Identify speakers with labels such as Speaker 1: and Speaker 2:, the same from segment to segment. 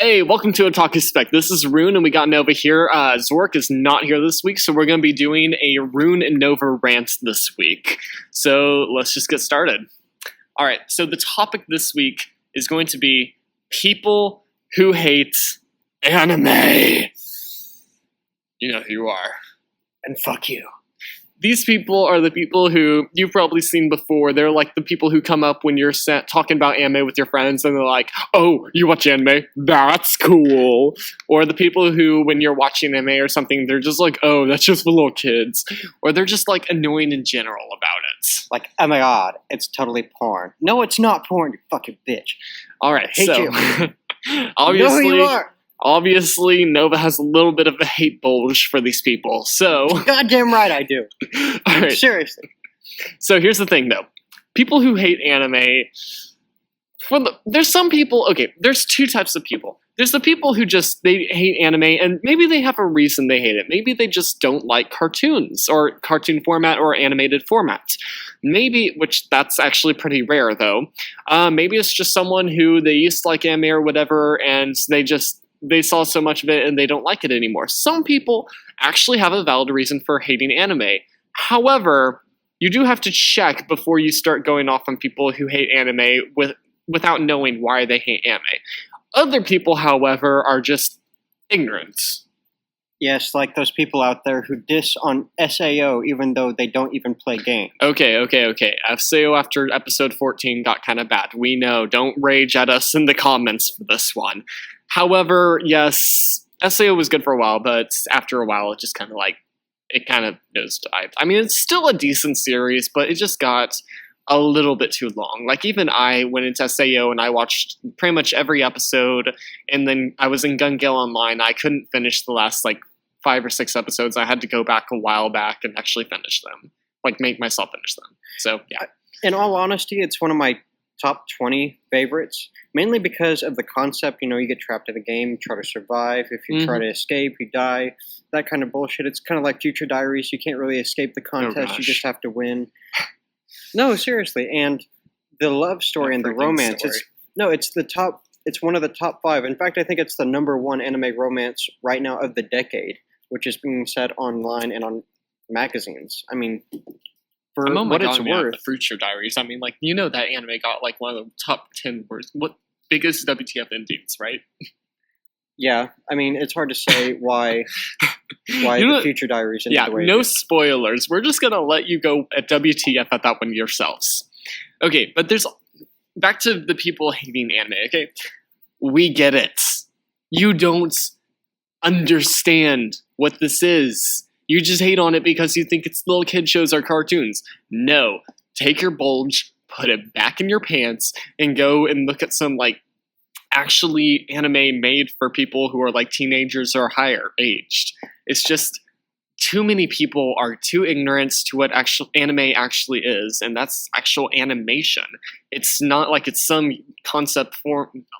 Speaker 1: Hey, welcome to Otakuspect. This is Rune, and we got Nova here. Zork is not here this week, so we're going to be doing a Rune and Nova rant this week. So let's just get started. All right, so the topic this week is going to be people who hate anime. You know who you are. And fuck you. These people are the people who you've probably seen before. They're like the people who come up when you're talking about anime with your friends and they're like, oh, you watch anime? That's cool. Or the people who, when you're watching anime or something, they're just like, oh, that's just for little kids. Or they're just like annoying in general about it.
Speaker 2: Like, oh my god, it's totally porn. No, it's not porn, you fucking bitch.
Speaker 1: All right,
Speaker 2: I hate
Speaker 1: so
Speaker 2: you.
Speaker 1: obviously,
Speaker 2: you are.
Speaker 1: Obviously, Nova has a little bit of a hate bulge for these people. So,
Speaker 2: Goddamn right I do.
Speaker 1: all right.
Speaker 2: Seriously.
Speaker 1: So here's the thing, though. People who hate anime, there's some people. Okay, there's two types of people. There's the people who they hate anime, and maybe they have a reason they hate it. Maybe they just don't like cartoons or cartoon format or animated formats. Maybe, which that's actually pretty rare, though. Maybe it's just someone who they used to like anime or whatever, and they saw so much of it and they don't like it anymore. Some people actually have a valid reason for hating anime. However, you do have to check before you start going off on people who hate anime without knowing why they hate anime. Other people, however, are just ignorant.
Speaker 2: Yes, like those people out there who diss on SAO even though they don't even play games.
Speaker 1: Okay. SAO after episode 14 got kind of bad. We know. Don't rage at us in the comments for this one. However, yes, SAO was good for a while, but after a while, it just kind of nosedived. I mean, it's still a decent series, but it just got a little bit too long. Like, even I went into SAO and I watched pretty much every episode, and then I was in Gun Gale Online. I couldn't finish the last, 5 or 6 episodes. I had to go back a while back and actually finish them. Make myself finish them. So, yeah.
Speaker 2: In all honesty, it's one of my top 20 favorites, mainly because of the concept. You get trapped in a game, you try to survive. If you try to escape, you die. That kind of bullshit. It's kind of like Future Diaries. You can't really escape the contest. You just have to win. No, seriously. And the love story and the romance. It's one of the top 5. In fact, I think it's the #1 anime romance right now of the decade, which is being said online and on magazines. I mean, for what it's worth.
Speaker 1: The Future Diaries. I mean, that anime got one of the top 10 biggest WTF endings, right?
Speaker 2: Yeah, I mean, it's hard to say why the Future Diaries ended the way
Speaker 1: no spoilers. We're just gonna let you go at WTF at that one yourselves. Okay, but back to the people hating anime, okay? We get it. You don't understand what this is. You just hate on it because you think it's little kid shows or cartoons. No. Take your bulge, put it back in your pants, and go and look at some, actually anime made for people who are, teenagers or higher aged. It's just too many people are too ignorant to what actual anime actually is, and that's actual animation. It's not like it's some concept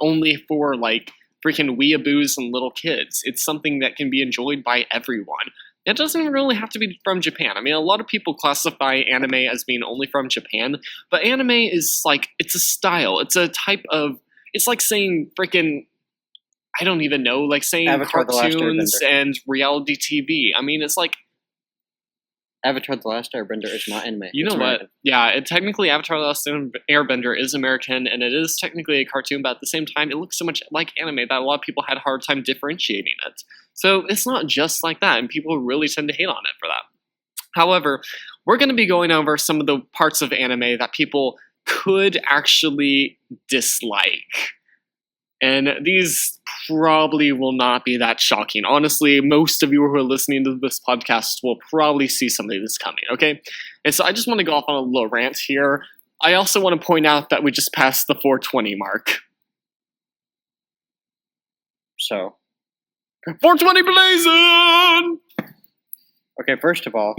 Speaker 1: only for, freaking weeaboos and little kids. It's something that can be enjoyed by everyone. It doesn't even really have to be from Japan. I mean, a lot of people classify anime as being only from Japan, but anime is it's a style. It's a type of, it's like saying freaking, I don't even know, saying
Speaker 2: Avatar:
Speaker 1: cartoons and reality TV. I mean, it's
Speaker 2: Avatar: The Last Airbender is not anime.
Speaker 1: You know what? Yeah, technically Avatar: The Last Airbender is American, and it is technically a cartoon, but at the same time, it looks so much like anime that a lot of people had a hard time differentiating it. So it's not just like that, and people really tend to hate on it for that. However, we're going to be going over some of the parts of anime that people could actually dislike. And these probably will not be that shocking. Honestly, most of you who are listening to this podcast will probably see something that's coming, okay? And so I just want to go off on a little rant here. I also want to point out that we just passed the 420 mark.
Speaker 2: So
Speaker 1: 420 blazing!
Speaker 2: Okay, first of all,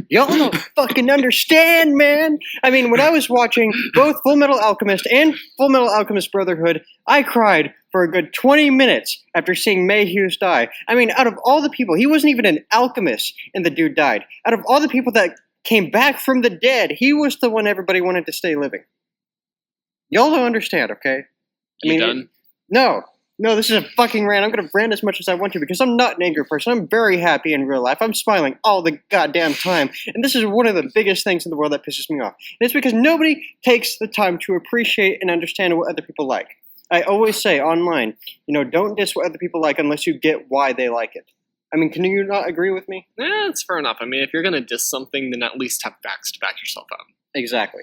Speaker 2: y'all don't fucking understand, man. I mean, when I was watching both Full Metal Alchemist and Full Metal Alchemist Brotherhood, I cried for a good 20 minutes after seeing Mayhews die. I mean, out of all the people, he wasn't even an alchemist and the dude died. Out of all the people that came back from the dead, he was the one everybody wanted to stay living. Y'all don't understand, okay?
Speaker 1: You done?
Speaker 2: No. No, this is a fucking rant. I'm going to rant as much as I want to because I'm not an angry person. I'm very happy in real life. I'm smiling all the goddamn time. And this is one of the biggest things in the world that pisses me off. And it's because nobody takes the time to appreciate and understand what other people like. I always say online, don't diss what other people like unless you get why they like it. I mean, can you not agree with me?
Speaker 1: It's fair enough. I mean, if you're going to diss something, then at least have facts to back yourself up.
Speaker 2: Exactly.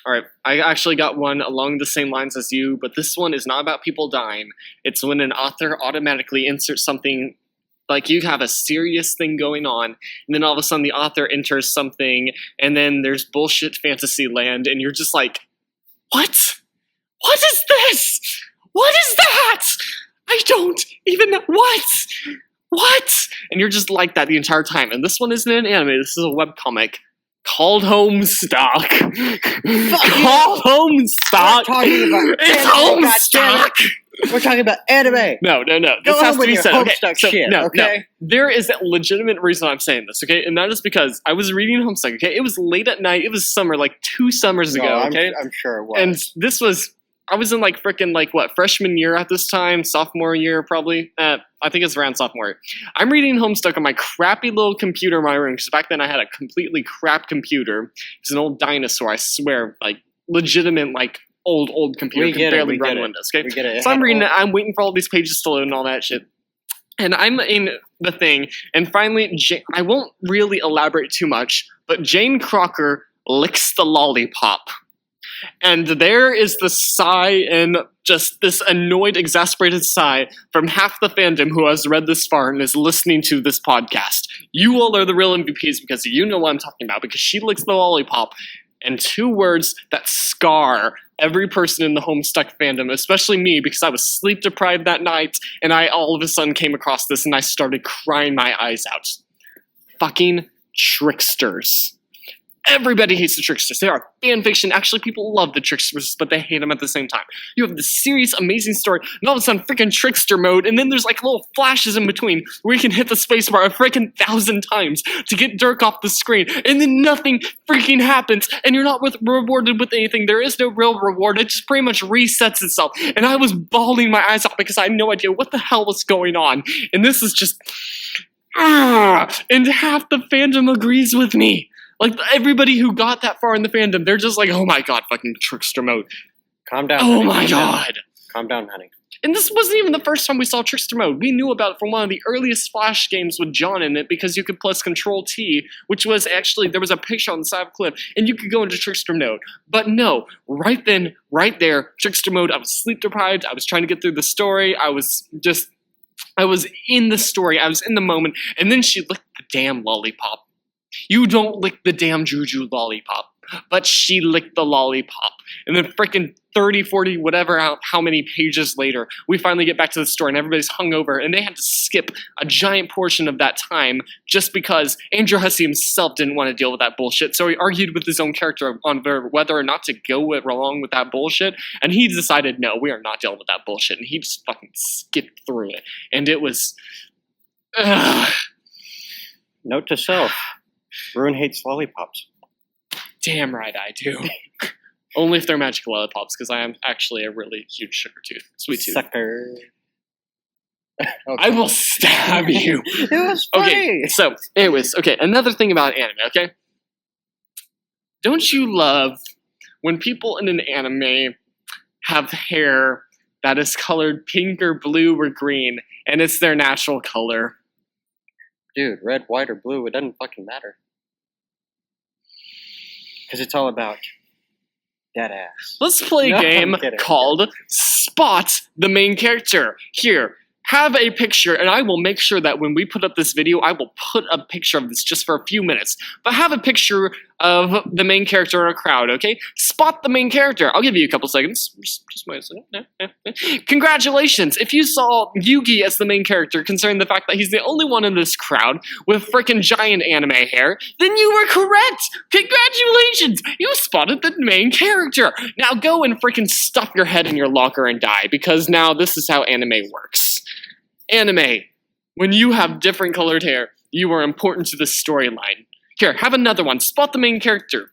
Speaker 1: All right, I actually got one along the same lines as you, but this one is not about people dying. It's when an author automatically inserts something, like you have a serious thing going on, and then all of a sudden the author enters something, and then there's bullshit fantasy land, and you're just like, what? What is this? What is that? I don't even, what? And you're just like that the entire time. And this one isn't an anime, this is a webcomic. Called Homestuck. Called Homestuck. It's Homestuck.
Speaker 2: We're talking about anime.
Speaker 1: No. This
Speaker 2: Go
Speaker 1: has
Speaker 2: on
Speaker 1: to
Speaker 2: with
Speaker 1: be
Speaker 2: your
Speaker 1: said.
Speaker 2: Homestuck shit,
Speaker 1: No.
Speaker 2: okay?
Speaker 1: There is a legitimate reason I'm saying this, okay? And that is because I was reading Homestuck, okay? It was late at night. It was summer, like 2 summers ago, okay?
Speaker 2: I'm sure it was.
Speaker 1: And this was... I was in freshman year at this time, sophomore year probably. I think it's around sophomore year. I'm reading Homestuck on my crappy little computer in my room, because back then I had a completely crap computer. It's an old dinosaur, I swear, legitimate, old computer. Could barely run Windows, okay?
Speaker 2: We get it.
Speaker 1: So I'm reading it, I'm waiting for all these pages to load and all that shit. And I'm in the thing, and finally, I won't really elaborate too much, but Jane Crocker licks the lollipop. And there is the sigh and just this annoyed, exasperated sigh from half the fandom who has read this far and is listening to this podcast. You all are the real MVPs because you know what I'm talking about, because she licks the lollipop. And 2 words that scar every person in the Homestuck fandom, especially me, because I was sleep deprived that night, and I all of a sudden came across this and I started crying my eyes out. Fucking tricksters. Everybody hates the tricksters. They are fanfiction. Actually, people love the tricksters, but they hate them at the same time. You have this serious, amazing story, and all of a sudden, freaking trickster mode, and then there's little flashes in between where you can hit the spacebar a freaking 1,000 times to get Dirk off the screen, and then nothing freaking happens, and you're not rewarded with anything. There is no real reward. It just pretty much resets itself, and I was bawling my eyes out because I had no idea what the hell was going on, and this is just... and half the fandom agrees with me. Everybody who got that far in the fandom, they're just like, oh my god, fucking trickster mode.
Speaker 2: Calm down.
Speaker 1: Oh my god.
Speaker 2: Calm down, honey.
Speaker 1: And this wasn't even the first time we saw trickster mode. We knew about it from one of the earliest Flash games with John in it, because you could press Control-T, which was actually, there was a picture on the side of a cliff, and you could go into trickster mode. But no, right then, right there, trickster mode, I was sleep deprived, I was trying to get through the story, I was in the story, I was in the moment, and then she licked the damn lollipop. You don't lick the damn Juju lollipop, but she licked the lollipop. And then frickin' 30, 40, whatever, how many pages later, we finally get back to the story and everybody's hungover, and they had to skip a giant portion of that time just because Andrew Hussey himself didn't want to deal with that bullshit. So he argued with his own character on whether or not to go along with that bullshit, and he decided, no, we are not dealing with that bullshit, and he just fucking skipped through it. And it was...
Speaker 2: Note to self. Rune hates lollipops.
Speaker 1: Damn right I do. Only if they're magical lollipops, because I am actually a really huge sugar tooth. Sweet tooth.
Speaker 2: Sucker.
Speaker 1: Okay. I will stab you.
Speaker 2: It was funny.
Speaker 1: Okay, so, anyways, another thing about anime, okay? Don't you love when people in an anime have hair that is colored pink or blue or green, and it's their natural color?
Speaker 2: Dude, red, white, or blue, it doesn't fucking matter. Because it's all about dead ass.
Speaker 1: Let's play a game called Spot the Main Character. Here, have a picture, and I will make sure that when we put up this video, I will put a picture of this just for a few minutes. But have a picture of the main character in a crowd, okay? Spot the main character. I'll give you a couple seconds. Just wait a second. Congratulations! If you saw Yugi as the main character, considering the fact that he's the only one in this crowd with frickin' giant anime hair, then you were correct! Congratulations! You spotted the main character! Now go and frickin' stuff your head in your locker and die, because now this is how anime works. Anime. When you have different colored hair, you are important to the storyline. Here, have another one. Spot the main character.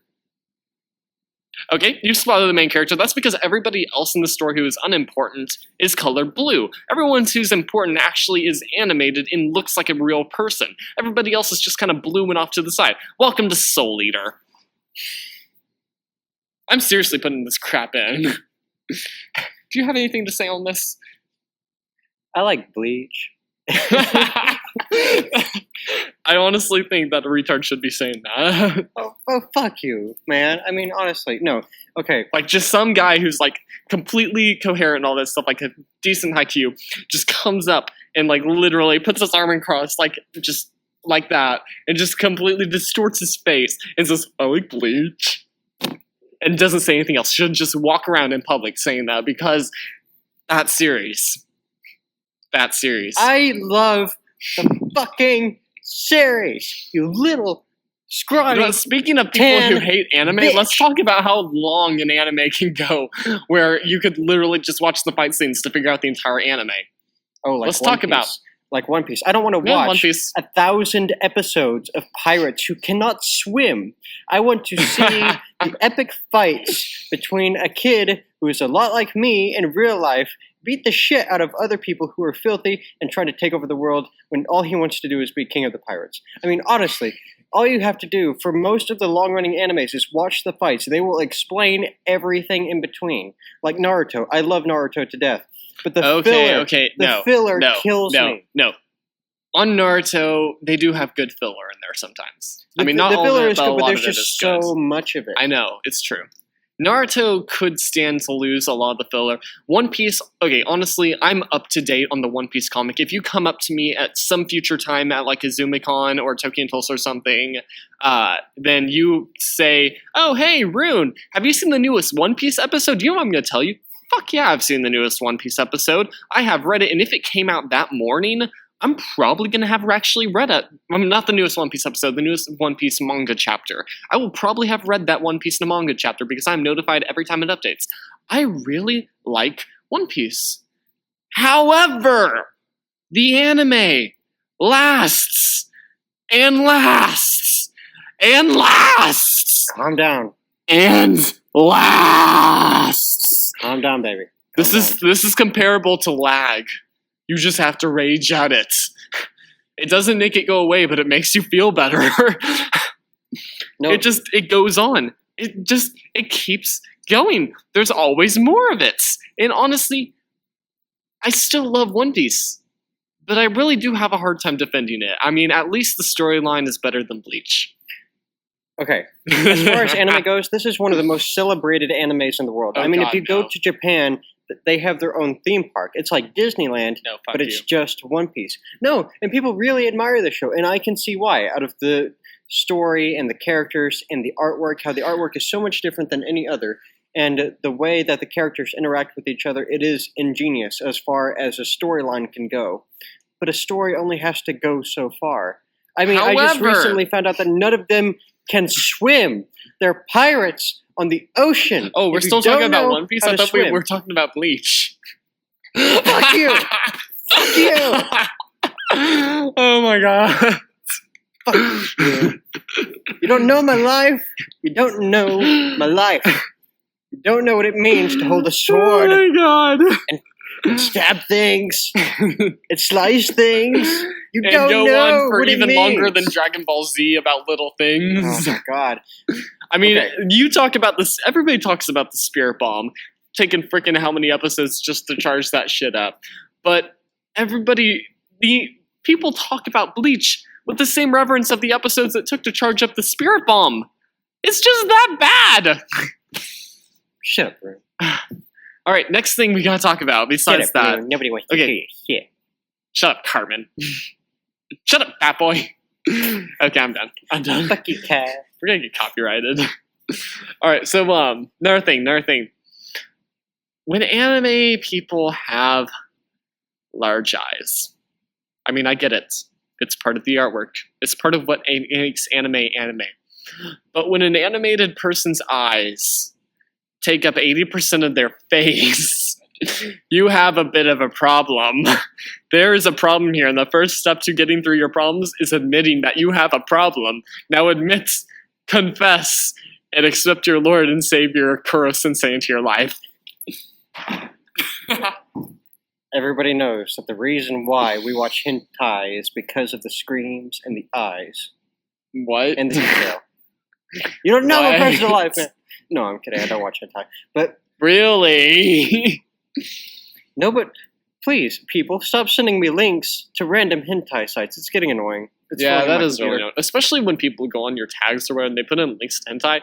Speaker 1: Okay, you spotted the main character. That's because everybody else in the story who is unimportant is colored blue. Everyone who's important actually is animated and looks like a real person. Everybody else is just kind of blue and off to the side. Welcome to Soul Eater. I'm seriously putting this crap in. Do you have anything to say on this?
Speaker 2: I like Bleach.
Speaker 1: I honestly think that a retard should be saying that.
Speaker 2: Oh, fuck you, man. I mean, honestly, no. Okay.
Speaker 1: Like, just some guy who's, like, completely coherent and all that stuff, like a decent IQ, just comes up and, like, literally puts his arm across, like, just like that, and just completely distorts his face and says, I like Bleach. And doesn't say anything else. Should just walk around in public saying that, because that series.
Speaker 2: I love the fucking series, you little scrawny.
Speaker 1: You know, speaking of people who hate anime,
Speaker 2: bitch.
Speaker 1: Let's talk about how long an anime can go, where you could literally just watch the fight scenes to figure out the entire anime.
Speaker 2: Oh, like
Speaker 1: let's
Speaker 2: One
Speaker 1: talk
Speaker 2: Piece.
Speaker 1: about
Speaker 2: Like One Piece. I don't want to
Speaker 1: One
Speaker 2: watch
Speaker 1: Piece.
Speaker 2: 1,000 episodes of pirates who cannot swim. I want to see the epic fights between a kid who is a lot like me in real life, beat the shit out of other people who are filthy and trying to take over the world when all he wants to do is be king of the pirates. I mean, honestly, all you have to do for most of the long-running animes is watch the fights. They will explain everything in between. Like Naruto. I love Naruto to death. But the filler kills me.
Speaker 1: No. On Naruto, they do have good filler in there sometimes. I mean, not
Speaker 2: the
Speaker 1: all
Speaker 2: filler
Speaker 1: of it,
Speaker 2: is
Speaker 1: but
Speaker 2: good,
Speaker 1: a
Speaker 2: but
Speaker 1: lot
Speaker 2: there's
Speaker 1: of it
Speaker 2: just
Speaker 1: is
Speaker 2: so
Speaker 1: good.
Speaker 2: much of it.
Speaker 1: I know, it's true. Naruto could stand to lose a lot of the filler. One Piece, okay, honestly, I'm up to date on the One Piece comic. If you come up to me at some future time at like a ZumiCon or Tokyo Tulsa or something, then you say, oh, hey, Rune, have you seen the newest One Piece episode? Do you know what I'm going to tell you? Fuck yeah, I've seen the newest One Piece episode. I have read it, and if it came out that morning, I'm probably going to have actually read it. I mean, not the newest One Piece episode, the newest One Piece manga chapter. I will probably have read that One Piece manga chapter because I'm notified every time it updates. I really like One Piece. However, the anime lasts and lasts and lasts
Speaker 2: Calm down.
Speaker 1: and lasts.
Speaker 2: Calm down, baby.
Speaker 1: This is comparable to lag. You just have to rage at it. It doesn't make it go away, but it makes you feel better.
Speaker 2: No.
Speaker 1: It goes on. It keeps going. There's always more of it. And honestly, I still love One Piece, but I really do have a hard time defending it. I mean, at least the storyline is better than Bleach.
Speaker 2: Okay. As far as anime goes, this is one of the most celebrated animes in the world.
Speaker 1: Oh,
Speaker 2: I mean,
Speaker 1: God,
Speaker 2: if you go
Speaker 1: no.
Speaker 2: to Japan, they have their own theme park. It's like Disneyland,
Speaker 1: No, fuck
Speaker 2: but it's
Speaker 1: you.
Speaker 2: just One Piece. No, and people really admire the show, and I can see why. Out of the story and the characters and the artwork, how the artwork is so much different than any other, and the way that the characters interact with each other, it is ingenious as far as a storyline can go. But a story only has to go so far. I mean, I just
Speaker 1: However-
Speaker 2: recently found out that none of them can swim. They're pirates on the ocean.
Speaker 1: Oh, we're
Speaker 2: If you
Speaker 1: still talking
Speaker 2: don't
Speaker 1: about
Speaker 2: know
Speaker 1: One Piece?
Speaker 2: how
Speaker 1: I
Speaker 2: to
Speaker 1: thought we
Speaker 2: swim-
Speaker 1: were talking about Bleach.
Speaker 2: Fuck you! Fuck you!
Speaker 1: Oh my god.
Speaker 2: Fuck you. You don't know my life. You don't know my life. You don't know what it means to hold a sword
Speaker 1: Oh my god.
Speaker 2: and stab things and slice things. You
Speaker 1: And
Speaker 2: don't
Speaker 1: go
Speaker 2: know
Speaker 1: on for
Speaker 2: what it
Speaker 1: even longer than
Speaker 2: means.
Speaker 1: Dragon Ball Z about little things.
Speaker 2: Oh my god.
Speaker 1: I mean,
Speaker 2: Okay.
Speaker 1: you talk about this. Everybody talks about the Spirit Bomb, taking freaking how many episodes just to charge that shit up. But the people talk about Bleach with the same reverence of the episodes it took to charge up the Spirit Bomb. It's just that bad.
Speaker 2: Shut up, bro.
Speaker 1: All right, next thing we gotta talk about besides that.
Speaker 2: Nobody wants to
Speaker 1: Okay.
Speaker 2: hear your shit.
Speaker 1: Shut up, Carmen. Shut up, fat boy. Okay, I'm done. I'm done.
Speaker 2: Fuck you, cat.
Speaker 1: We're gonna get copyrighted. All right, so another thing. When anime people have large eyes, I mean, I get it. It's part of the artwork. It's part of what makes anime. But when an animated person's eyes take up 80% of their face, you have a bit of a problem. There is a problem here, and the first step to getting through your problems is admitting that you have a problem. Now admit, confess, and accept your Lord and Savior Kuro-sensei into your life.
Speaker 2: Everybody knows that the reason why we watch hentai is because of the screams and the eyes.
Speaker 1: What?
Speaker 2: And the detail. You don't know my personal life, man. No, I'm kidding. I don't watch hentai. But
Speaker 1: really?
Speaker 2: no, but please, people, stop sending me links to random hentai sites. It's getting annoying. It's
Speaker 1: Yeah, that
Speaker 2: my
Speaker 1: is really
Speaker 2: computer.
Speaker 1: annoying. Especially when people go on your tags or whatever and they put in links to hentai,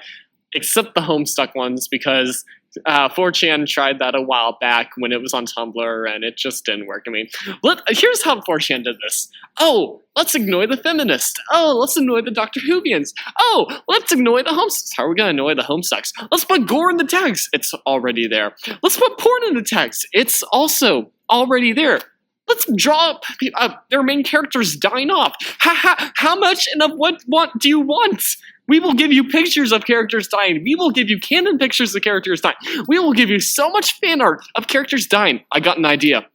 Speaker 1: except the Homestuck ones, because 4chan tried that a while back when it was on Tumblr and it just didn't work. I mean, here's how 4chan did this. Oh, let's ignore the feminists. Oh, let's annoy the Doctor Whovians. Oh, let's annoy the Homestucks. How are we going to annoy the Homestucks? Let's put gore in the tags. It's already there. Let's put porn in the tags. It's also already there. Let's draw their main characters dying off. How much and of what do you want? We will give you pictures of characters dying. We will give you canon pictures of characters dying. We will give you so much fan art of characters dying. I got an idea.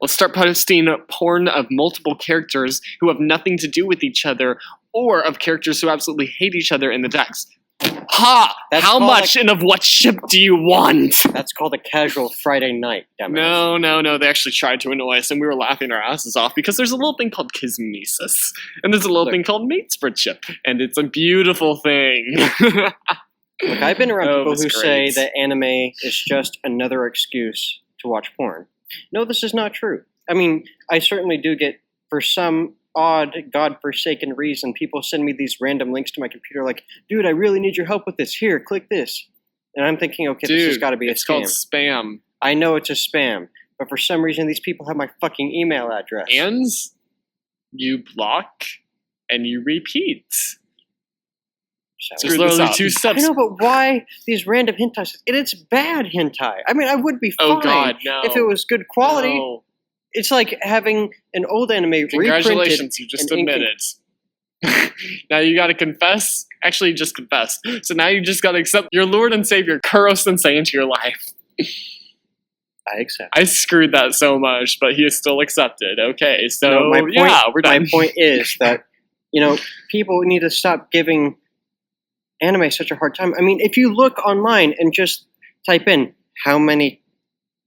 Speaker 1: Let's start posting porn of multiple characters who have nothing to do with each other, or of characters who absolutely hate each other in the text. Ha!
Speaker 2: That's
Speaker 1: How
Speaker 2: called
Speaker 1: much and of what ship do you want?
Speaker 2: That's called a casual Friday night, damn it.
Speaker 1: No. They actually tried to annoy us, and we were laughing our asses off because there's a little thing called kismesis, and there's a little thing called matesfriendship, and it's a beautiful thing.
Speaker 2: Look, I've been around people
Speaker 1: it's
Speaker 2: who
Speaker 1: great.
Speaker 2: say that anime is just another excuse to watch porn. No, this is not true. I mean, I certainly do get, for some odd, godforsaken reason, people send me these random links to my computer like, dude, I really need your help with this. Here, click this. And I'm thinking, okay,
Speaker 1: Dude,
Speaker 2: this has got to be a
Speaker 1: it's
Speaker 2: scam.
Speaker 1: called spam.
Speaker 2: I know it's a spam, but for some reason, these people have my fucking email address.
Speaker 1: And you block and you repeat. There's literally two
Speaker 2: I
Speaker 1: steps.
Speaker 2: know, but why these random hentai sites? And it's bad hentai. I mean, I would be fine
Speaker 1: Oh God, no!
Speaker 2: if it was good quality.
Speaker 1: No.
Speaker 2: It's like having an old anime
Speaker 1: Congratulations,
Speaker 2: reprinted.
Speaker 1: you just
Speaker 2: and
Speaker 1: admitted. Now you gotta confess. Actually, just confess. So now you just gotta accept your Lord and Savior Kuro-sensei into your life.
Speaker 2: I accept.
Speaker 1: I screwed that so much, but he is still accepted. Okay, so
Speaker 2: No, my point,
Speaker 1: yeah, we're done.
Speaker 2: My point is that, people need to stop giving anime such a hard time. I mean, if you look online and just type in how many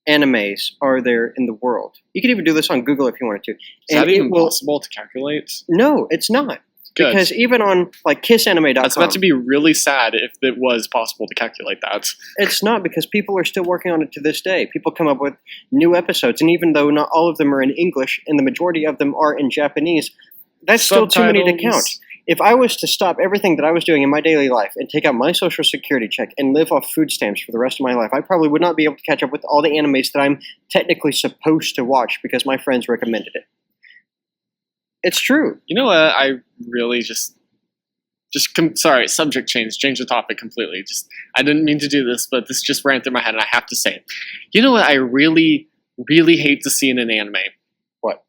Speaker 2: animes are there in the world, you could even do this on Google if you wanted to.
Speaker 1: Is that
Speaker 2: and
Speaker 1: even possible to calculate?
Speaker 2: No, it's not.
Speaker 1: Good.
Speaker 2: Because even on like kissanime.com,
Speaker 1: That's about to be really sad if it was possible to calculate that.
Speaker 2: it's not, because people are still working on it to this day. People come up with new episodes, and even though not all of them are in English and the majority of them are in Japanese, that's still too many to count. If I was to stop everything that I was doing in my daily life and take out my social security check and live off food stamps for the rest of my life, I probably would not be able to catch up with all the animes that I'm technically supposed to watch because my friends recommended it. It's true.
Speaker 1: You know what? I really sorry, subject change the topic completely. I didn't mean to do this, but this just ran through my head and I have to say it. You know what I really, really hate to see in an anime?
Speaker 2: What?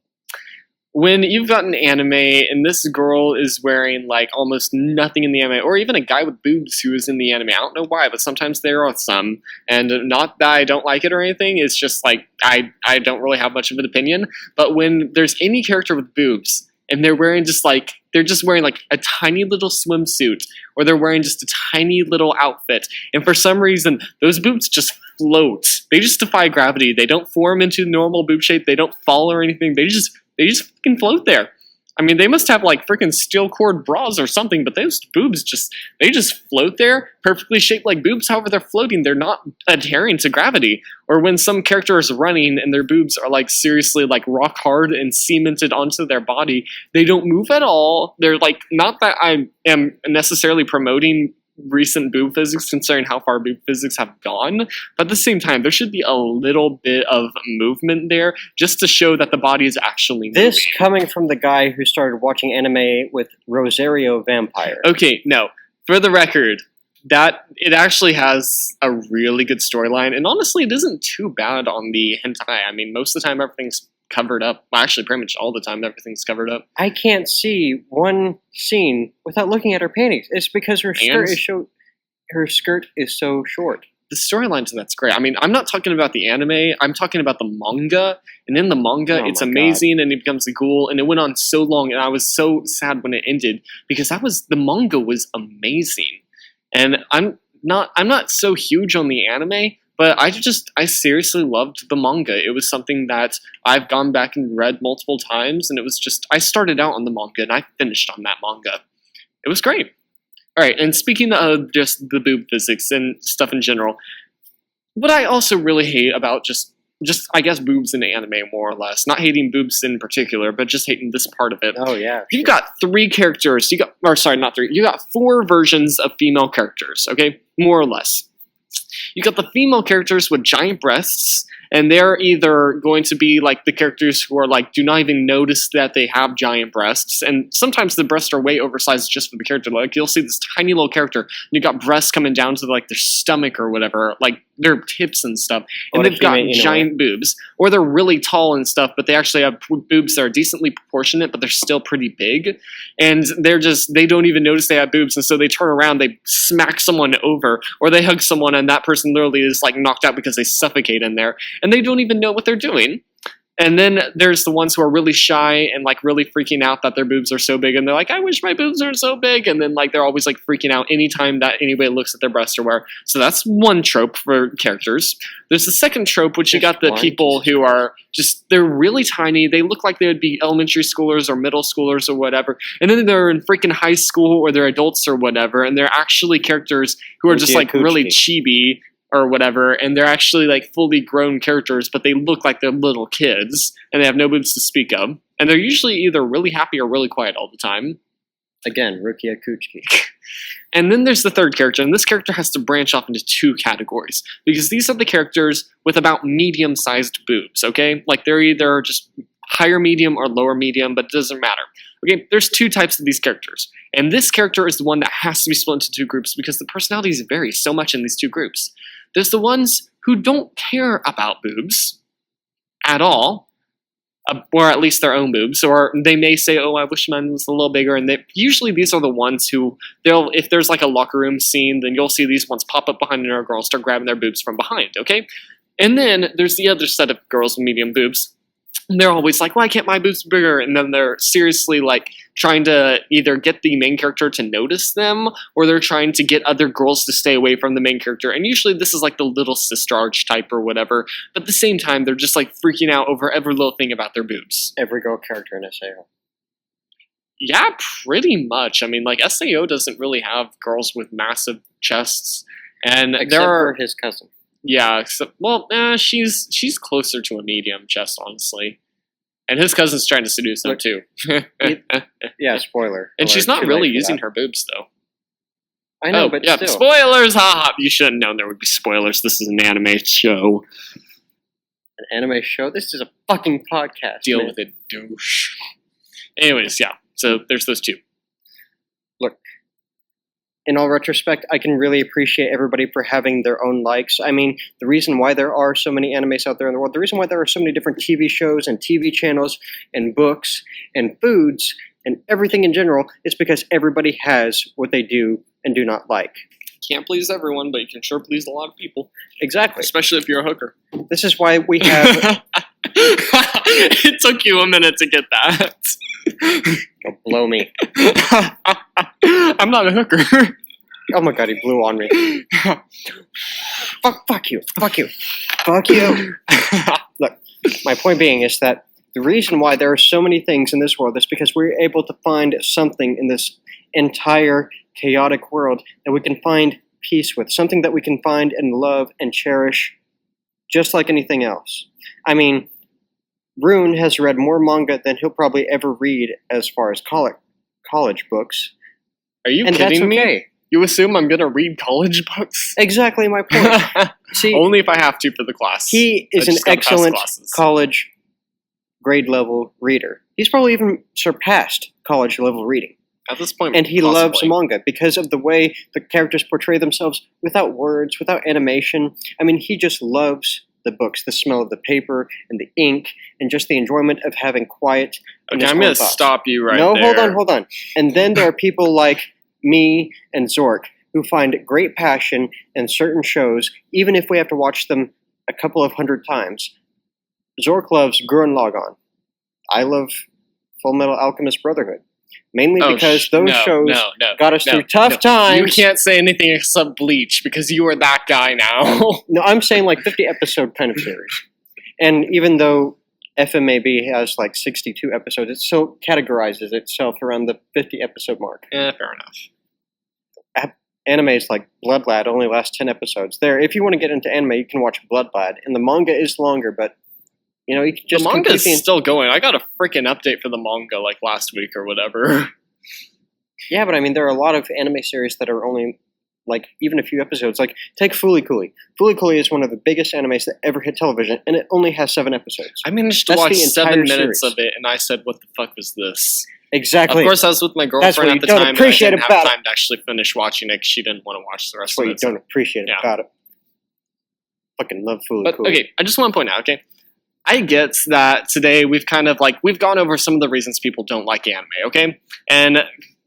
Speaker 1: When you've got an anime and this girl is wearing like almost nothing in the anime, or even a guy with boobs who is in the anime. I don't know why, but sometimes there are some. And not that I don't like it or anything, it's just like I don't really have much of an opinion. But when there's any character with boobs and they're just wearing like a tiny little swimsuit, or they're wearing just a tiny little outfit, and for some reason those boobs just float. They just defy gravity. They don't form into normal boob shape. They don't fall or anything. They just fucking float there. I mean, they must have like freaking steel cord bras or something, but those boobs just float there, perfectly shaped like boobs. However, they're floating. They're not adhering to gravity. Or when some character is running and their boobs are like seriously like rock hard and cemented onto their body, they don't move at all. They're like, not that I am necessarily promoting recent boob physics considering how far boob physics have gone, but at the same time there should be a little bit of movement there just to show that the body is actually moving.
Speaker 2: This coming from the guy who started watching anime with Rosario Vampire.
Speaker 1: Okay, no, for the record, that it actually has a really good storyline, and honestly it isn't too bad on the hentai. I mean, most of the time everything's covered up. Well, actually, pretty much all the time everything's covered up.
Speaker 2: I can't see one scene without looking at her panties. It's because her skirt is so short.
Speaker 1: The storyline to that's great. I mean, I'm not talking about the anime. I'm talking about the manga. And in the manga, it's amazing, and it becomes a ghoul. And it went on so long, and I was so sad when it ended because the manga was amazing. And I'm not so huge on the anime, but I seriously loved the manga. It was something that I've gone back and read multiple times, and it was just I started out on the manga and I finished on that manga. It was great. All right, and speaking of just the boob physics and stuff in general, what I also really hate about just I guess boobs in anime more or less, not hating boobs in particular, but just hating this part of it.
Speaker 2: Oh yeah.
Speaker 1: You've got three characters. Not three. You got four versions of female characters. Okay, more or less. You got the female characters with giant breasts, and they're either going to be like the characters who are like do not even notice that they have giant breasts, and sometimes the breasts are way oversized just for the character. Like you'll see this tiny little character, and you got breasts coming down to like their stomach or whatever, like their hips and stuff, and they've got giant boobs, or they're really tall and stuff, but they actually have boobs that are decently proportionate, but they're still pretty big, and they don't even notice they have boobs, and so they turn around, they smack someone over, or they hug someone, and that person literally is like knocked out because they suffocate in there, and they don't even know what they're doing. And then there's the ones who are really shy and like really freaking out that their boobs are so big, and they're like, I wish my boobs are so big, and then like they're always like freaking out anytime that anybody looks at their breast or where. So that's one trope for characters. There's the second trope, which you got the people who are they're really tiny, they look like they would be elementary schoolers or middle schoolers or whatever, and then they're in freaking high school or they're adults or whatever, and they're actually characters who are just like really chibi or whatever, and they're actually like fully grown characters, but they look like they're little kids, and they have no boobs to speak of, and they're usually either really happy or really quiet all the time.
Speaker 2: Again, Rukia Kuchiki.
Speaker 1: And then there's the third character, and this character has to branch off into two categories, because these are the characters with about medium-sized boobs, okay? Like they're either just higher medium or lower medium, but it doesn't matter. Okay, there's two types of these characters, and this character is the one that has to be split into two groups because the personalities vary so much in these two groups. There's the ones who don't care about boobs at all, or at least their own boobs, or they may say, oh, I wish mine was a little bigger, and usually these are the ones who, if there's like a locker room scene, then you'll see these ones pop up behind another girl and start grabbing their boobs from behind, okay? And then there's the other set of girls with medium boobs. They're always like, why can't my boobs be bigger? And then they're seriously like trying to either get the main character to notice them, or they're trying to get other girls to stay away from the main character. And usually this is like the little sister archetype or whatever. But at the same time, they're just like freaking out over every little thing about their boobs.
Speaker 2: Every girl character in SAO.
Speaker 1: Yeah, pretty much. I mean, like SAO doesn't really have girls with massive chests. And
Speaker 2: except
Speaker 1: there are
Speaker 2: for his cousin.
Speaker 1: Yeah, she's closer to a medium chest, honestly. And his cousin's trying to seduce him, too.
Speaker 2: Yeah, spoiler.
Speaker 1: And she's not really using her boobs, though.
Speaker 2: I know, but still.
Speaker 1: Spoilers! Haha! You should have known there would be spoilers. This is an anime show.
Speaker 2: An anime show? This is a fucking podcast.
Speaker 1: Deal with it, douche. Anyways, yeah. So there's those two.
Speaker 2: Look. In all retrospect, I can really appreciate everybody for having their own likes. I mean, the reason why there are so many animes out there in the world, the reason why there are so many different TV shows and TV channels and books and foods and everything in general is because everybody has what they do and do not like.
Speaker 1: Can't please everyone, but you can sure please a lot of people.
Speaker 2: Exactly.
Speaker 1: Especially if you're a hooker.
Speaker 2: This is why we have...
Speaker 1: It took you a minute to get that.
Speaker 2: Oh, blow me.
Speaker 1: I'm not a hooker.
Speaker 2: Oh my god, he blew on me. Fuck you. Fuck you. Fuck you. Look, my point being is that the reason why there are so many things in this world is because we're able to find something in this entire chaotic world that we can find peace with. Something that we can find and love and cherish just like anything else. I mean, Rune has read more manga than he'll probably ever read as far as college books.
Speaker 1: Are you
Speaker 2: and
Speaker 1: kidding
Speaker 2: that's okay.
Speaker 1: me? You assume I'm going to read college books?
Speaker 2: Exactly my point. See,
Speaker 1: only if I have to for the class.
Speaker 2: He is an excellent college grade level reader. He's probably even surpassed college level reading.
Speaker 1: At this point,
Speaker 2: and he loves manga because of the way the characters portray themselves without words, without animation. I mean, he just loves the books, the smell of the paper and the ink, and just the enjoyment of having quiet.
Speaker 1: Okay, I'm going to stop you right
Speaker 2: there.
Speaker 1: No,
Speaker 2: hold on. And then there are people like me and Zork who find great passion in certain shows, even if we have to watch them a couple of hundred times. Zork loves Gurren Lagann. I love Full Metal Alchemist Brotherhood. Mainly because those shows got us through tough times.
Speaker 1: You can't say anything except Bleach because you are that guy now.
Speaker 2: No, I'm saying like 50-episode kind of series. And even though FMAB has like 62 episodes, it still categorizes itself around the 50-episode mark.
Speaker 1: Yeah, fair enough.
Speaker 2: Anime is like Blood Lad, only lasts 10 episodes. If you want to get into anime, you can watch Blood Lad. And the manga is longer, but you know, you can just
Speaker 1: the manga is still going. I got a freaking update for the manga like last week or whatever.
Speaker 2: Yeah, but I mean, there are a lot of anime series that are only like even a few episodes. Like take Fooly Cooly. Fooly Cooly is one of the biggest animes that ever hit television, and it only has 7 episodes.
Speaker 1: I managed to watch 7 minutes of it, and I said, "What the fuck was this?"
Speaker 2: Exactly.
Speaker 1: Of course, I was with my girlfriend at the time, and I didn't have time to actually finish watching it because she didn't want to watch the rest of it.
Speaker 2: That's what you don't appreciate about it. Fucking love Fooly Cooly.
Speaker 1: Okay, I just want to point out, okay? I get that today we've kind of like, we've gone over some of the reasons people don't like anime, okay? And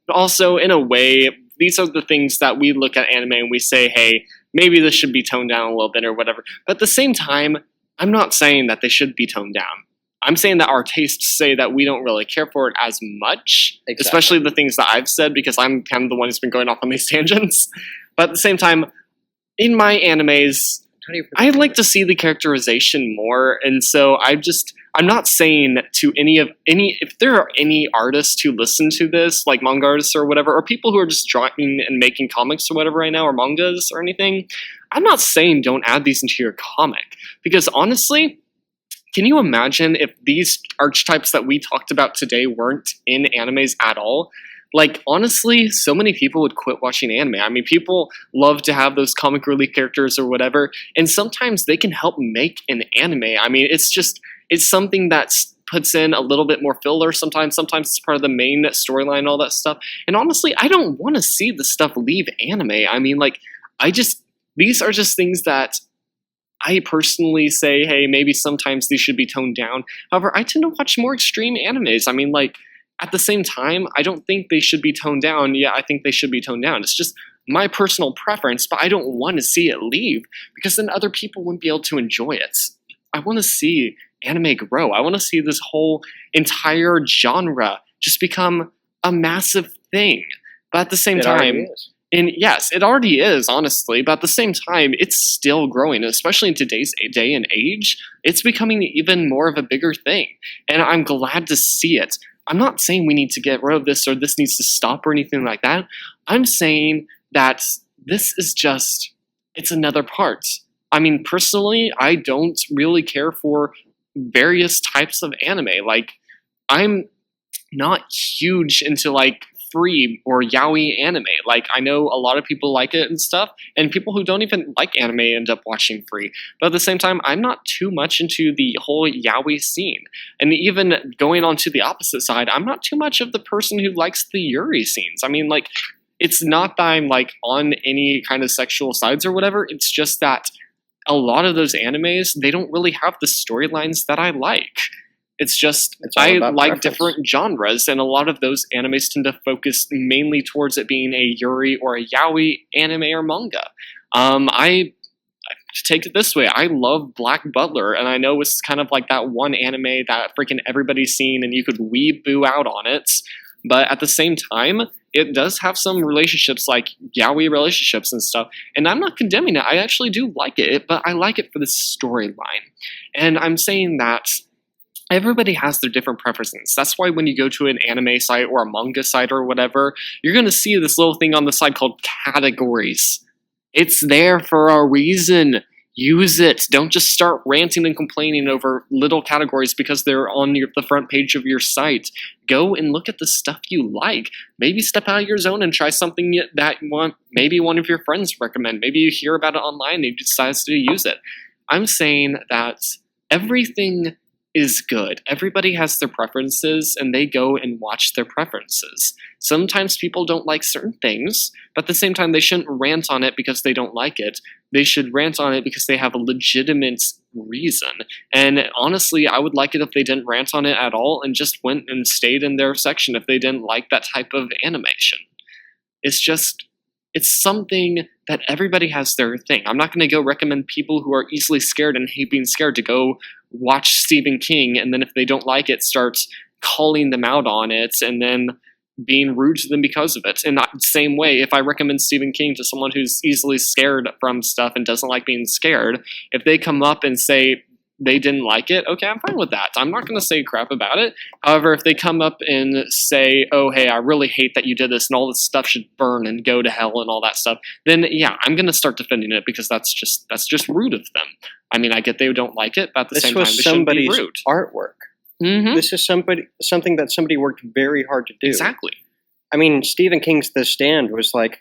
Speaker 1: also, in a way, these are the things that we look at anime and we say, hey, maybe this should be toned down a little bit or whatever. But at the same time, I'm not saying that they should be toned down. I'm saying that our tastes say that we don't really care for it as much, especially the things that I've said, because I'm kind of the one who's been going off on these tangents. But at the same time, in my animes, I like to see the characterization more, and so I'm not saying to if there are any artists who listen to this, like manga artists or whatever, or people who are just drawing and making comics or whatever right now, or mangas or anything, I'm not saying don't add these into your comic, because honestly, can you imagine if these archetypes that we talked about today weren't in animes at all? Like, honestly, so many people would quit watching anime. I mean, people love to have those comic relief characters or whatever, and sometimes they can help make an anime. I mean, it's something that puts in a little bit more filler sometimes. Sometimes it's part of the main storyline, all that stuff. And honestly, I don't want to see the stuff leave anime. I mean, like, these are just things that I personally say, hey, maybe sometimes these should be toned down. However, I tend to watch more extreme animes. I mean, like, at the same time, I don't think they should be toned down. Yeah, I think they should be toned down. It's just my personal preference, but I don't want to see it leave because then other people wouldn't be able to enjoy it. I want to see anime grow. I want to see this whole entire genre just become a massive thing. But at the same time, and yes, it already is, honestly, but at the same time, it's still growing, especially in today's day and age. It's becoming even more of a bigger thing, and I'm glad to see it. I'm not saying we need to get rid of this or this needs to stop or anything like that. I'm saying that this is just, it's another part. I mean, personally, I don't really care for various types of anime. Like, I'm not huge into, like, free or yaoi anime. Like, I know a lot of people like it and stuff, and people who don't even like anime end up watching free. But at the same time, I'm not too much into the whole yaoi scene. And even going on to the opposite side, I'm not too much of the person who likes the yuri scenes. I mean, like, it's not that I'm, like, on any kind of sexual sides or whatever. It's just that a lot of those animes, they don't really have the storylines that I like. It's just, I like different genres, and a lot of those animes tend to focus mainly towards it being a yuri or a yaoi anime or manga. I take it this way, I love Black Butler, and I know it's kind of like that one anime that freaking everybody's seen and you could weeboo out on it, but at the same time, it does have some relationships, like yaoi relationships and stuff, and I'm not condemning it. I actually do like it, but I like it for the storyline. And I'm saying that everybody has their different preferences. That's why when you go to an anime site or a manga site or whatever, you're going to see this little thing on the side called categories. It's there for a reason. Use it. Don't just start ranting and complaining over little categories because they're on the front page of your site. Go and look at the stuff you like. Maybe step out of your zone and try something that maybe one of your friends recommend. Maybe you hear about it online and you decide to use it. I'm saying that everything is good. Everybody has their preferences, and they go and watch their preferences. Sometimes people don't like certain things, but at the same time, they shouldn't rant on it because they don't like it. They should rant on it because they have a legitimate reason. And honestly, I would like it if they didn't rant on it at all and just went and stayed in their section if they didn't like that type of animation. It's something that everybody has their thing. I'm not going to go recommend people who are easily scared and hate being scared to go watch Stephen King, and then if they don't like it, starts calling them out on it, and then being rude to them because of it. In that same way, if I recommend Stephen King to someone who's easily scared from stuff and doesn't like being scared, if they come up and say they didn't like it, okay, I'm fine with that. I'm not going to say crap about it. However, if they come up and say, oh, hey, I really hate that you did this and all this stuff should burn and go to hell and all that stuff, then yeah, I'm going to start defending it because that's just rude of them. I mean, I get they don't like it, but at the same time, they shouldn't be rude.
Speaker 2: Artwork.
Speaker 1: Mm-hmm.
Speaker 2: This is something that somebody worked very hard to do.
Speaker 1: Exactly.
Speaker 2: I mean, Stephen King's The Stand was like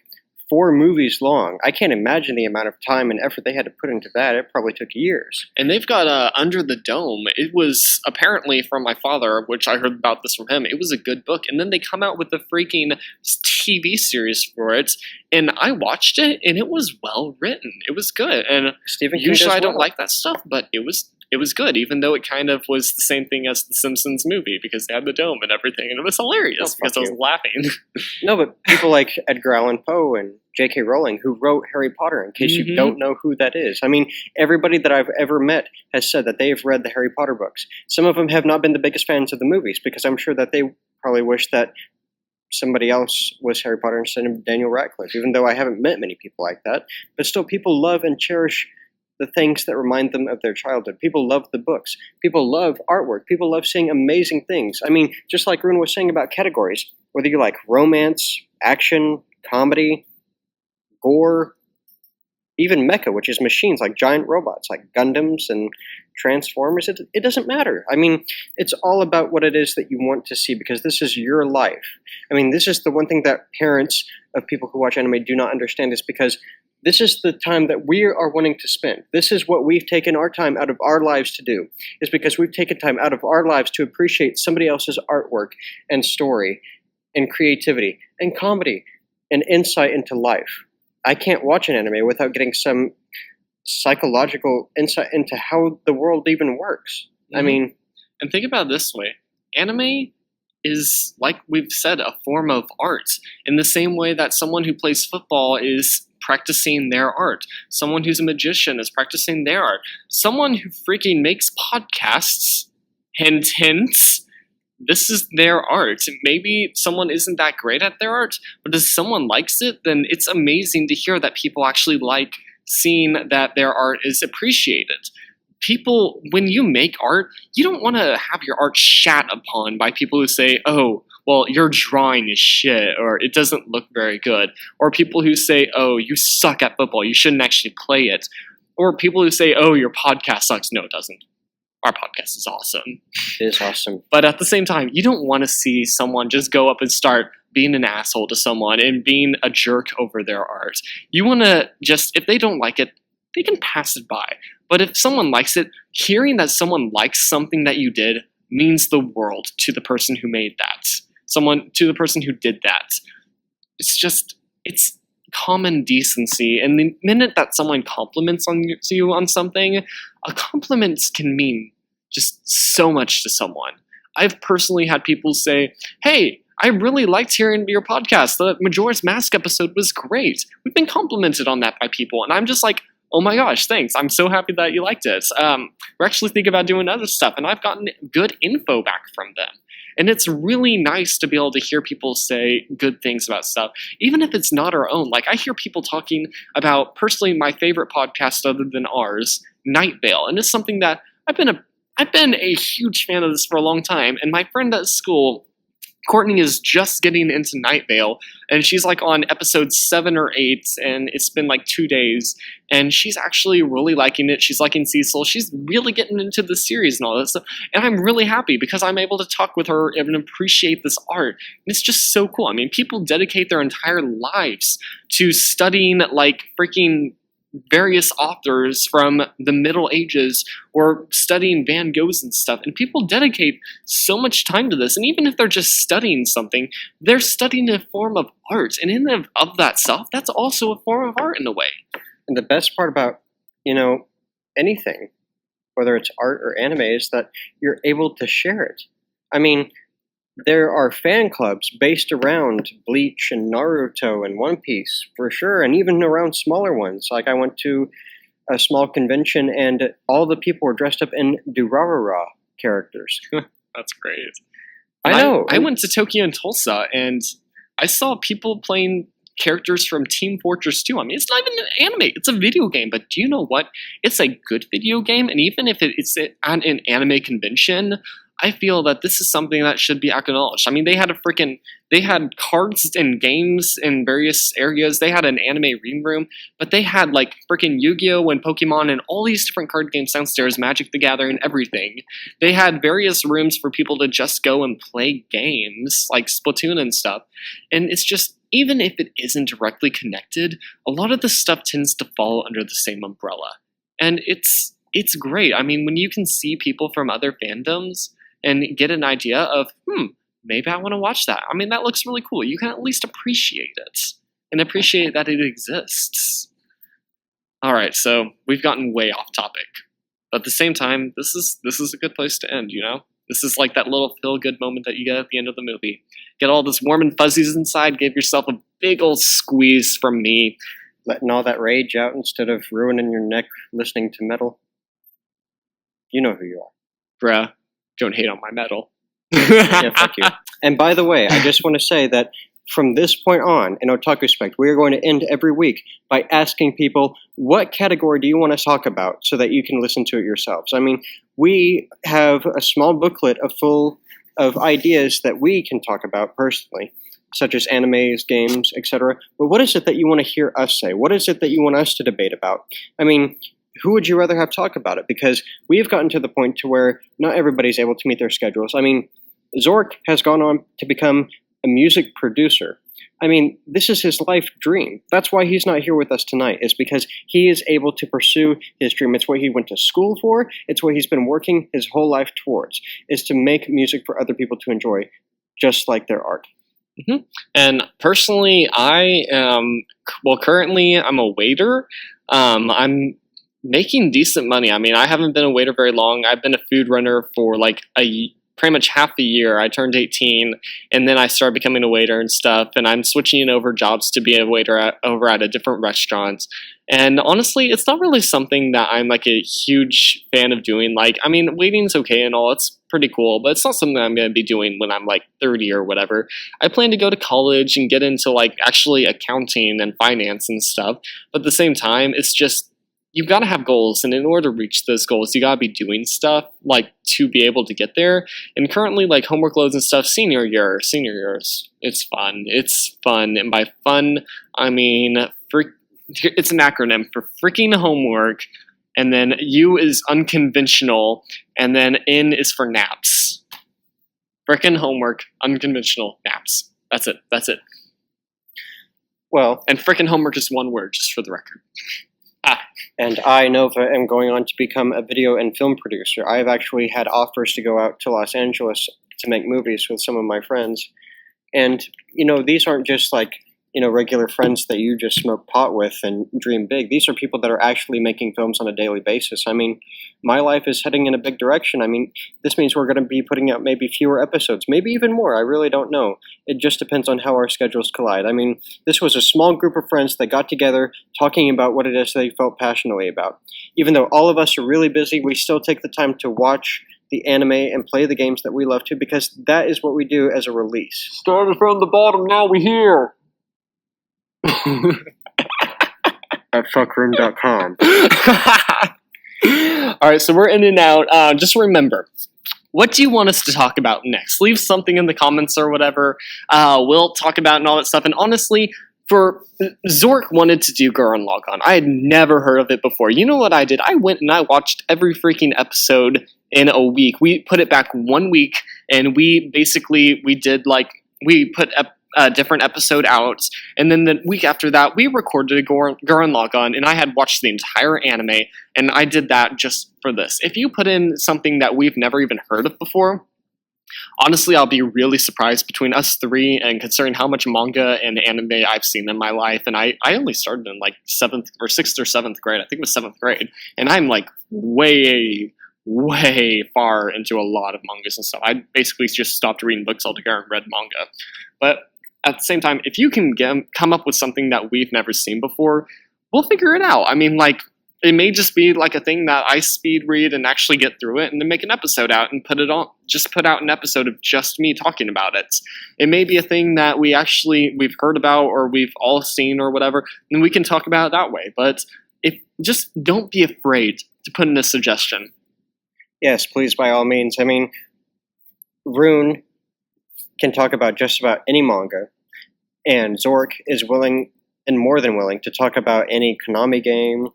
Speaker 2: 4 movies long. I can't imagine the amount of time and effort they had to put into that. It probably took years.
Speaker 1: And they've got Under the Dome. It was apparently from my father, which I heard about this from him. It was a good book. And then they come out with the freaking TV series for it. And I watched it, and it was well written. It was good. And
Speaker 2: Stephen King
Speaker 1: usually I don't
Speaker 2: well.
Speaker 1: like that stuff, but it was good, even though it kind of was the same thing as the Simpsons movie because they had the dome and everything, and it was hilarious because I was laughing.
Speaker 2: No, but people like Edgar Allan Poe and J.K. Rowling, who wrote Harry Potter, in case you don't know who that is. I mean, everybody that I've ever met has said that they have read the Harry Potter books. Some of them have not been the biggest fans of the movies because I'm sure that they probably wish that somebody else was Harry Potter instead of Daniel Radcliffe, even though I haven't met many people like that. But still, people love and cherish the things that remind them of their childhood. People love the books. People love artwork. People love seeing amazing things. I mean, just like Rune was saying about categories, whether you like romance, action, comedy, gore, even mecha, which is machines like giant robots, like Gundams and Transformers, it doesn't matter. I mean, it's all about what it is that you want to see because this is your life. I mean, this is the one thing that parents of people who watch anime do not understand is because this is the time that we are wanting to spend. This is what we've taken our time out of our lives to do, is because we've taken time out of our lives to appreciate somebody else's artwork and story and creativity and comedy and insight into life. I can't watch an anime without getting some psychological insight into how the world even works. I mean...
Speaker 1: And think about it this way. Anime is, like we've said, a form of art. In the same way that someone who plays football is practicing their art. Someone who's a magician is practicing their art. Someone who freaking makes podcasts, hint, hint, this is their art. Maybe someone isn't that great at their art, but if someone likes it, then it's amazing to hear that people actually like seeing that their art is appreciated. People, when you make art, you don't want to have your art shat upon by people who say, oh, well, your drawing is shit, or it doesn't look very good. Or people who say, oh, you suck at football, you shouldn't actually play it. Or people who say, oh, your podcast sucks. No, it doesn't. Our podcast is awesome.
Speaker 2: It is awesome.
Speaker 1: But at the same time, you don't want to see someone just go up and start being an asshole to someone and being a jerk over their art. You want to just, if they don't like it, they can pass it by. But if someone likes it, hearing that someone likes something that you did means the world to the person who made that. To the person who did that. It's common decency. And the minute that someone compliments you on something, a compliment can mean just so much to someone. I've personally had people say, hey, I really liked hearing your podcast. The Majora's Mask episode was great. We've been complimented on that by people. And I'm just like, oh my gosh, thanks. I'm so happy that you liked it. We're actually thinking about doing other stuff. And I've gotten good info back from them. And it's really nice to be able to hear people say good things about stuff, even if it's not our own. Like, I hear people talking about, personally, my favorite podcast other than ours, Night Vale. And it's something that I've been a huge fan of this for a long time. And my friend at school, Courtney, is just getting into Night Vale, and she's like on episode 7 or 8, and it's been like 2 days, and she's actually really liking it. She's liking Cecil. She's really getting into the series and all that stuff, and I'm really happy because I'm able to talk with her and appreciate this art. And it's just so cool. I mean, people dedicate their entire lives to studying like freaking various authors from the Middle Ages or studying Van Goghs and stuff. And people dedicate so much time to this. And even if they're just studying something, they're studying a form of art. And in and of that self, that's also a form of art in a way.
Speaker 2: And the best part about, anything, whether it's art or anime, is that you're able to share it. I mean, there are fan clubs based around Bleach and Naruto and One Piece, for sure, and even around smaller ones. Like, I went to a small convention, and all the people were dressed up in Durarara characters.
Speaker 1: That's great.
Speaker 2: I know.
Speaker 1: I went to Tokyo and Tulsa, and I saw people playing characters from Team Fortress 2. I mean, it's not even an anime, it's a video game, but do you know what? It's a good video game, and even if it's at an anime convention, I feel that this is something that should be acknowledged. I mean, they had cards and games in various areas. They had an anime reading room, but they had like freaking Yu-Gi-Oh! And Pokemon and all these different card games downstairs, Magic the Gathering, everything. They had various rooms for people to just go and play games, like Splatoon and stuff. And it's just, even if it isn't directly connected, a lot of this stuff tends to fall under the same umbrella. And it's great. I mean, when you can see people from other fandoms and get an idea of, maybe I want to watch that. I mean, that looks really cool. You can at least appreciate it and appreciate that it exists. All right, so we've gotten way off topic. But at the same time, this is a good place to end, you know? This is like that little feel-good moment that you get at the end of the movie. Get all this warm and fuzzies inside, give yourself a big old squeeze from me.
Speaker 2: Letting all that rage out instead of ruining your neck listening to metal. You know who you are.
Speaker 1: Bruh, don't hate on my metal.
Speaker 2: Yeah, fuck you. And by the way, I just want to say that from this point on in Otakuspect, we are going to end every week by asking people, what category do you want to talk about so that you can listen to it yourselves? I mean, we have a small booklet full of ideas that we can talk about personally, such as animes, games, etc. But what is it that you want to hear us say? What is it that you want us to debate about? I mean, who would you rather have talk about it? Because we have gotten to the point to where not everybody's able to meet their schedules. I mean, Zork has gone on to become a music producer. I mean, this is his life dream. That's why he's not here with us tonight, is because he is able to pursue his dream. It's what he went to school for. It's what he's been working his whole life towards, is to make music for other people to enjoy, just like their art.
Speaker 1: Mm-hmm. And personally, currently I'm a waiter. I'm making decent money. I mean, I haven't been a waiter very long. I've been a food runner for like pretty much half a year. I turned 18, and then I started becoming a waiter and stuff, and I'm switching over jobs to be a waiter over at a different restaurant. And honestly, it's not really something that I'm like a huge fan of doing. Like, I mean, waiting's okay and all, it's pretty cool, but it's not something that I'm going to be doing when I'm like 30 or whatever. I plan to go to college and get into like actually accounting and finance and stuff, but at the same time, it's just, you've got to have goals, and in order to reach those goals, you got to be doing stuff, like, to be able to get there. And currently, like, homework loads and stuff, senior years, it's fun. It's fun, and by fun, I mean, it's an acronym for freaking homework, and then U is unconventional, and then N is for naps. Frickin' homework, unconventional, naps. That's it.
Speaker 2: Well,
Speaker 1: and frickin' homework is one word, just for the record.
Speaker 2: And I, Nova, am going on to become a video and film producer. I have actually had offers to go out to Los Angeles to make movies with some of my friends. And, you know, these aren't just like, you know, regular friends that you just smoke pot with and dream big. These are people that are actually making films on a daily basis. I mean, my life is heading in a big direction. I mean, this means we're going to be putting out maybe fewer episodes, maybe even more. I really don't know. It just depends on how our schedules collide. I mean, this was a small group of friends that got together talking about what it is they felt passionately about. Even though all of us are really busy, we still take the time to watch the anime and play the games that we love to, because that is what we do as a release.
Speaker 1: Started from the bottom, now we're here.
Speaker 2: At fuckroom.com.
Speaker 1: Alright, so we're in and out. Just remember, what do you want us to talk about next? Leave something in the comments or whatever. We'll talk about and all that stuff. And honestly, Zork wanted to do Gurren Lagann. I had never heard of it before. You know what I did? I went and I watched every freaking episode in a week. We put it back 1 week, and we did like, we put a different episode out, and then the week after that, we recorded Gurren Lagann, and I had watched the entire anime, and I did that just for this. If you put in something that we've never even heard of before, honestly, I'll be really surprised between us three, and considering how much manga and anime I've seen in my life, and I only started in like 6th or 7th grade, I think it was 7th grade, and I'm like way far into a lot of mangas and stuff. I basically just stopped reading books altogether and read manga. But at the same time, if you can come up with something that we've never seen before, we'll figure it out. I mean, like, It may just be like a thing that I speed read and actually get through it and then make an episode out and put it on. Just put out an episode of just me talking about it. It may be a thing that we've heard about or we've all seen or whatever, and we can talk about it that way. But just don't be afraid to put in a suggestion.
Speaker 2: Yes, please, by all means. I mean, Rune can talk about just about any manga, and Zork is willing and more than willing to talk about any Konami game,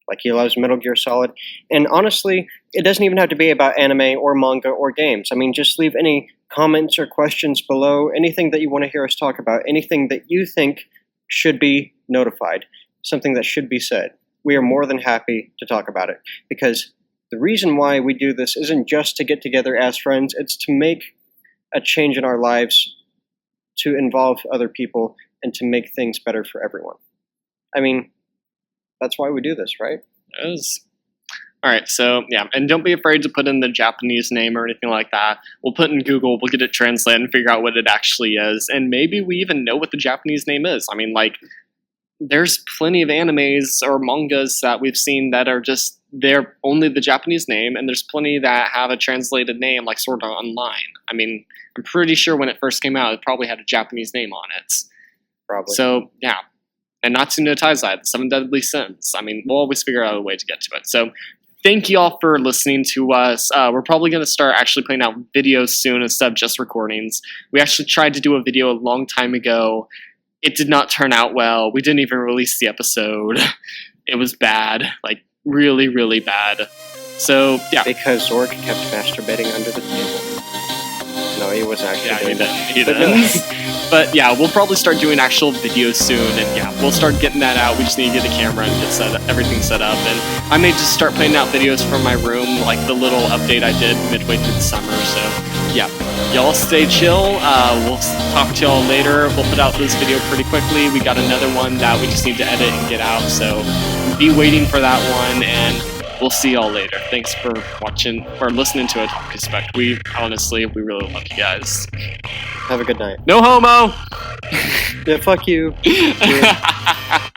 Speaker 2: like he loves Metal Gear Solid. And honestly, it doesn't even have to be about anime or manga or games. I mean, just leave any comments or questions below, anything that you want to hear us talk about, anything that you think should be notified, something that should be said. We are more than happy to talk about it, because the reason why we do this isn't just to get together as friends, it's to make a change in our lives, to involve other people, and to make things better for everyone. I mean, that's why we do this, right?
Speaker 1: It is. All right, so yeah, and don't be afraid to put in the Japanese name or anything like that. We'll put in Google, we'll get it translated and figure out what it actually is, and maybe we even know what the Japanese name is. I mean, like, there's plenty of animes or mangas that we've seen that are just, they're only the Japanese name, and there's plenty that have a translated name, like Sword Art Online. I mean, I'm pretty sure when it first came out, it probably had a Japanese name on it.
Speaker 2: Probably.
Speaker 1: So, yeah. And Natsu no Taizai, the Seven Deadly Sins. I mean, we'll always figure out a way to get to it. So, thank you all for listening to us. We're probably going to start actually putting out videos soon instead of just recordings. We actually tried to do a video a long time ago. It did not turn out well. We didn't even release the episode. It was bad. Like, really, really bad. So, yeah.
Speaker 2: Because Zork kept masturbating under the table. No, he wasn't actually doing that.
Speaker 1: He does. But yeah, we'll probably start doing actual videos soon, and yeah, we'll start getting that out. We just need to get a camera and get everything set up, and I may just start putting out videos from my room, like the little update I did midway through the summer. So yeah, y'all stay chill. We'll talk to y'all later. We'll put out this video pretty quickly. We got another one that we just need to edit and get out, so be waiting for that one, and we'll see y'all later. Thanks for watching or listening to Otakuspect. We really love you guys.
Speaker 2: Have a good night.
Speaker 1: No homo!
Speaker 2: Yeah, fuck you. Yeah.